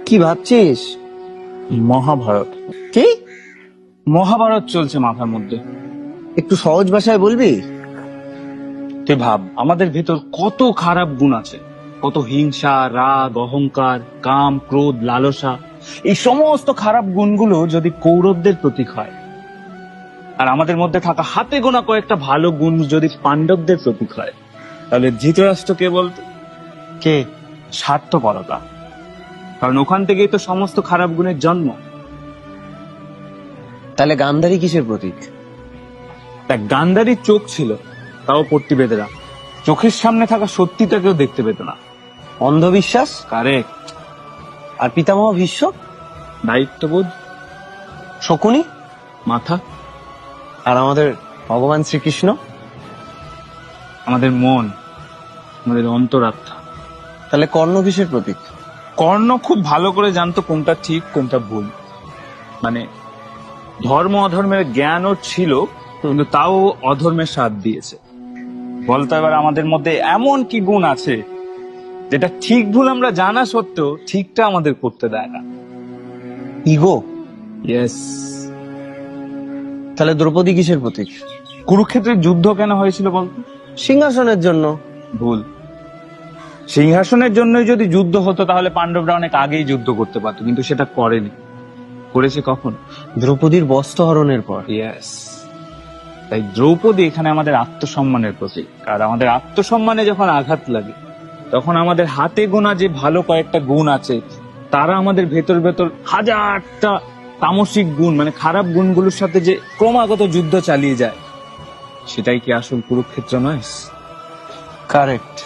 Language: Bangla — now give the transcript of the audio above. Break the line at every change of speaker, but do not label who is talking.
কি ভাবছিস?
মহাভারত।
কি?
মহাভারত চলছে মাথার মধ্যে।
একটু সহজ ভাষায় বলবি?
তুই ভাব, আমাদের ভেতর কত খারাপ গুণ আছে, কত হিংসা, রাগ, অহংকার, কাম, ক্রোধ, লালসা। এই সমস্ত খারাপ গুণগুলো যদি কৌরবদের প্রতীক হয়, আর আমাদের মধ্যে থাকা হাতে গোনা কয়েকটা ভালো গুণ যদি পাণ্ডবদের প্রতীক হয়, তাহলে ধৃতরাষ্ট্র কে বলতো?
কে?
স্বার্থপরতা। কারণ ওখান থেকেই তো সমস্ত খারাপ গুণের জন্ম।
তাহলে গান্ধারী কিসের প্রতীক?
দেখ, গান্ধারীর চোখ ছিল, তাও পট্টি বেঁধে রাখ। চোখের সামনে থাকা সত্যিটাকেও দেখতে পেত না।
অন্ধবিশ্বাস।
কারেক্ট।
আর পিতামহ ভীষ্ম?
দায়িত্ববোধ।
শকুনি?
মাথা।
আর আমাদের ভগবান শ্রীকৃষ্ণ?
আমাদের মন, আমাদের অন্তরাত্মা।
তাহলে কর্ণ কিসের প্রতীক?
কর্ণ খুব ভালো করে জানতো কোনটা ঠিক কোনটা ভুল। মানে ধর্ম অধর্মের জ্ঞান ওর ছিল, কিন্তু তাও অধর্মের সাথ দিয়েছে। বলতো এবার আমাদের মধ্যে এমন কি গুণ আছে যেটা ঠিক ভুল আমরা জানা সত্ত্বেও ঠিকটা আমাদের করতে দেয় না?
ইগো।
ইয়েস।
তাহলে দ্রৌপদী কিসের প্রতীক?
কুরুক্ষেত্রের যুদ্ধ কেন হয়েছিল বলতো?
সিংহাসনের জন্য।
ভুল। সিংহাসনের জন্যই যদি যুদ্ধ হতো তাহলে পাণ্ডবরা অনেক আগেই যুদ্ধ করতে পারতো, কিন্তু সেটা করেনি। করেছে কখন?
দ্রৌপদীর বস্ত্র হরণের পর।
ইয়েস। তাই দ্রৌপদী এখানে আমাদের আত্মসম্মানের প্রতীক। আর আমাদের আত্মসম্মানে যখন আঘাত লাগে, তখন আমাদের হাতে গোনা যে ভালো কয়েকটা গুণ আছে, তারা আমাদের ভেতর ভেতর হাজারটা তামসিক গুণ, মানে খারাপ গুণগুলোর সাথে যে ক্রমাগত যুদ্ধ চালিয়ে যায়, সেটাই কি আসল কুরুক্ষেত্র নয়?
কারেক্ট।